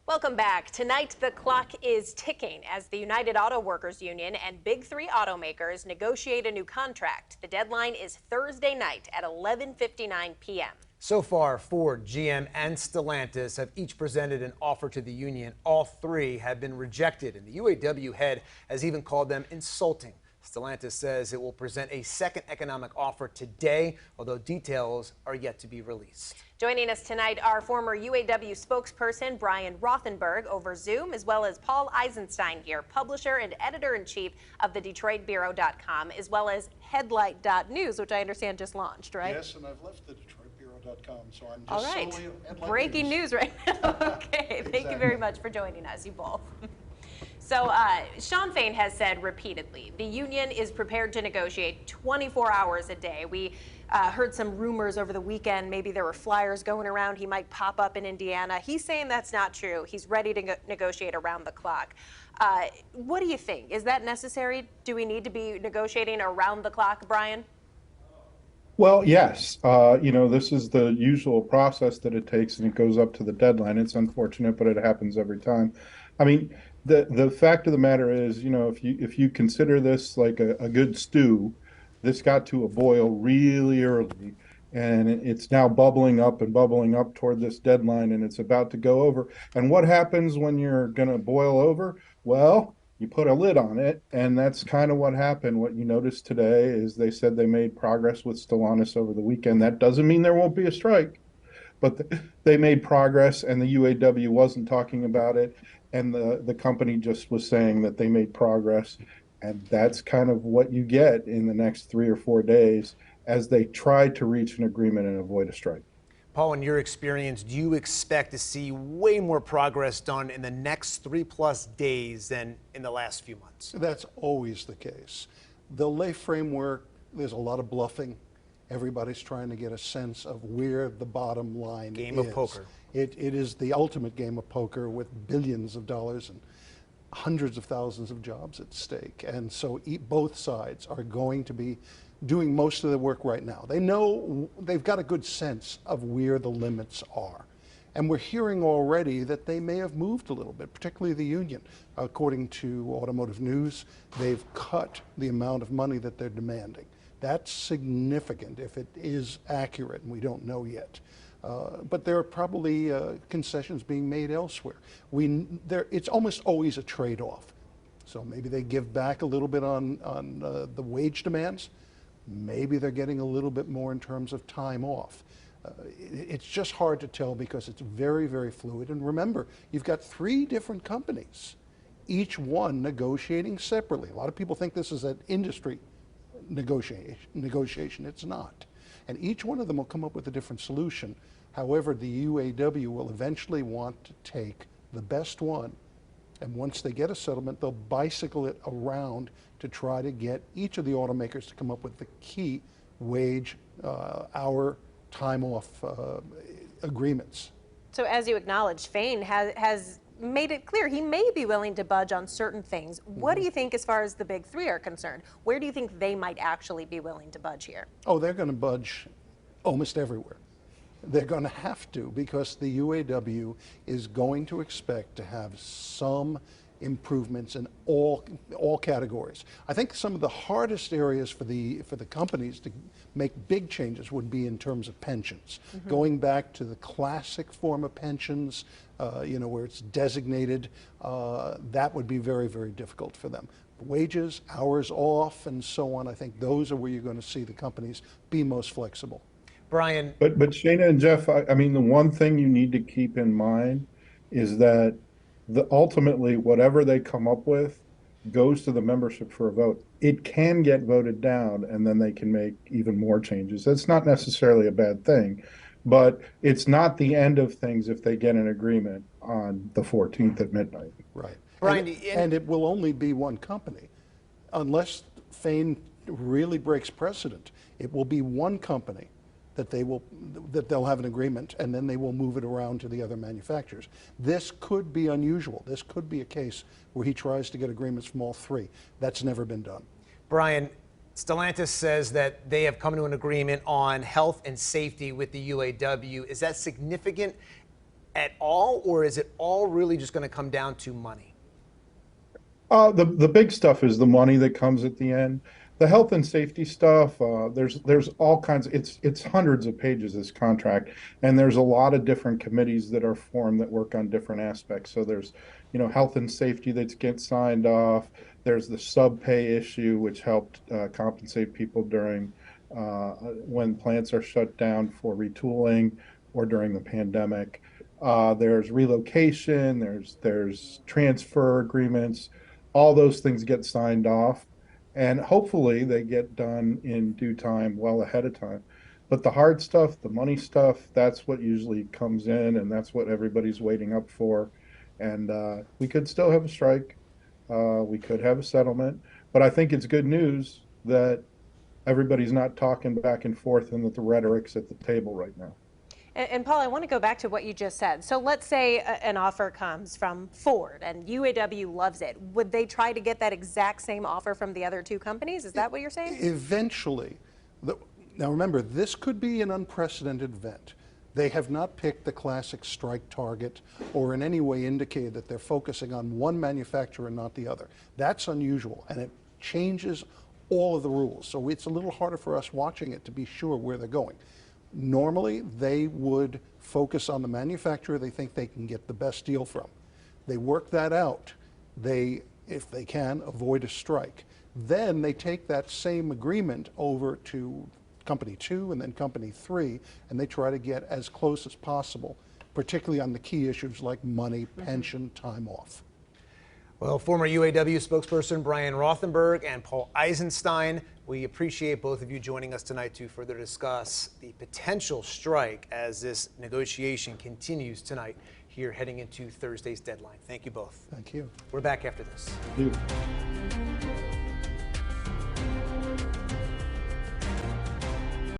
Welcome back. Tonight, the clock is ticking as the United Auto Workers Union and Big Three automakers negotiate a new contract. The deadline is Thursday night at 11:59 p.m. So far, Ford, GM, and Stellantis have each presented an offer to the union. All three have been rejected, and the UAW head has even called them insulting. Stellantis says it will present a second economic offer today, although details are yet to be released. Joining us tonight are former UAW spokesperson Brian Rothenberg over Zoom, as well as Paul Eisenstein here, publisher and editor-in-chief of the DetroitBureau.com, as well as Headlight.news, which I understand just launched, right? Yes, and I've left the DetroitBureau.com, so I'm just all right. solely Headlight Breaking news right now. Okay, thank you very much for joining us, you both. So Shawn Fain has said repeatedly the union is prepared to negotiate 24 hours a day. We heard some rumors over the weekend. Maybe there were flyers going around. He might pop up in Indiana. He's saying that's not true. He's ready to negotiate around the clock. What do you think? Is that necessary? Do we need to be negotiating around the clock, Brian? Well, yes. This is the usual process that it takes, and it goes up to the deadline. It's unfortunate, but it happens every time. I mean, the fact of the matter is, if you consider this like a good stew, this got to a boil really early, and it's now bubbling up and bubbling up toward this deadline, and it's about to go over. And what happens when you're going to boil over? Well, you put a lid on it, and that's kind of what happened. What you noticed today is they said they made progress with Stellantis over the weekend. That doesn't mean there won't be a strike, but they made progress, and the UAW wasn't talking about it, and the company just was saying that they made progress. And that's kind of what you get in the next 3 or 4 days as they try to reach an agreement and avoid a strike. Paul, in your experience, do you expect to see way more progress done in the next 3+ days than in the last few months? That's always the case. They'll lay framework. There's a lot of bluffing. Everybody's trying to get a sense of where the bottom line is. Game of poker. It is the ultimate game of poker with billions of dollars and hundreds of thousands of jobs at stake. And so both sides are going to be doing most of the work right now. They know, they've got a good sense of where the limits are. And we're hearing already that they may have moved a little bit, particularly the union. According to Automotive News, they've cut the amount of money that they're demanding. That's significant if it is accurate, and we don't know yet. But there are probably concessions being made elsewhere. It's almost always a trade-off. So maybe they give back a little bit on the wage demands. Maybe they're getting a little bit more in terms of time off. It's just hard to tell because it's very, very fluid. And remember, you've got 3 different companies, each one negotiating separately. A lot of people think this is an industry negotiation. It's not. And each one of them will come up with a different solution. However, the UAW will eventually want to take the best one, and once they get a settlement, they'll bicycle it around to try to get each of the automakers to come up with the key wage, hour, time off agreements. So as you acknowledged, Fain has made it clear he may be willing to budge on certain things. What do you think as far as the big 3 are concerned? Where do you think they might actually be willing to budge here? Oh, they're going to budge almost everywhere. They're going to have to, because the UAW is going to expect to have some improvements in all categories. I think some of the hardest areas for the companies to make big changes would be in terms of pensions. Going back to the classic form of pensions, where it's designated, that would be very, very difficult for them. Wages, hours off, and so on, I think those are where you're going to see the companies be most flexible. Brian. But Shana and Jeff, I mean, the one thing you need to keep in mind is that ultimately, whatever they come up with goes to the membership for a vote. It can get voted down, and then they can make even more changes. That's not necessarily a bad thing, but it's not the end of things if they get an agreement on the 14th at midnight. Right. Brian, and it will only be one company. Unless Fain really breaks precedent, it will be one company that they'll have an agreement, and then they will move it around to the other manufacturers. This could be unusual. This could be a case where he tries to get agreements from all 3. That's never been done. Brian, Stellantis says that they have come to an agreement on health and safety with the UAW. Is that significant at all, or is it all really just going to come down to money? The big stuff is the money that comes at the end. The health and safety stuff, there's all kinds of, it's hundreds of pages, this contract, and there's a lot of different committees that are formed that work on different aspects. So there's, health and safety that gets signed off. There's the sub pay issue, which helped compensate people during when plants are shut down for retooling or during the pandemic. There's relocation, there's transfer agreements. All those things get signed off, and hopefully they get done in due time, well ahead of time. But the hard stuff, the money stuff, that's what usually comes in, and that's what everybody's waiting up for. And we could still have a strike. We could have a settlement. But I think it's good news that everybody's not talking back and forth and that the rhetoric's at the table right now. And Paul, I want to go back to what you just said. So let's say an offer comes from Ford and UAW loves it. Would they try to get that exact same offer from the other two companies? Is that what you're saying? Eventually. Now remember, this could be an unprecedented event. They have not picked the classic strike target or in any way indicated that they're focusing on one manufacturer and not the other. That's unusual, and it changes all of the rules. So it's a little harder for us watching it to be sure where they're going. Normally, they would focus on the manufacturer they think they can get the best deal from. They work that out. They, if they can, avoid a strike. Then they take that same agreement over to Company 2 and then Company 3, and they try to get as close as possible, particularly on the key issues like money, pension, time off. Well, former UAW spokesperson Brian Rothenberg and Paul Eisenstein, we appreciate both of you joining us tonight to further discuss the potential strike as this negotiation continues tonight here heading into Thursday's deadline. Thank you both. Thank you. We're back after this. Thank you.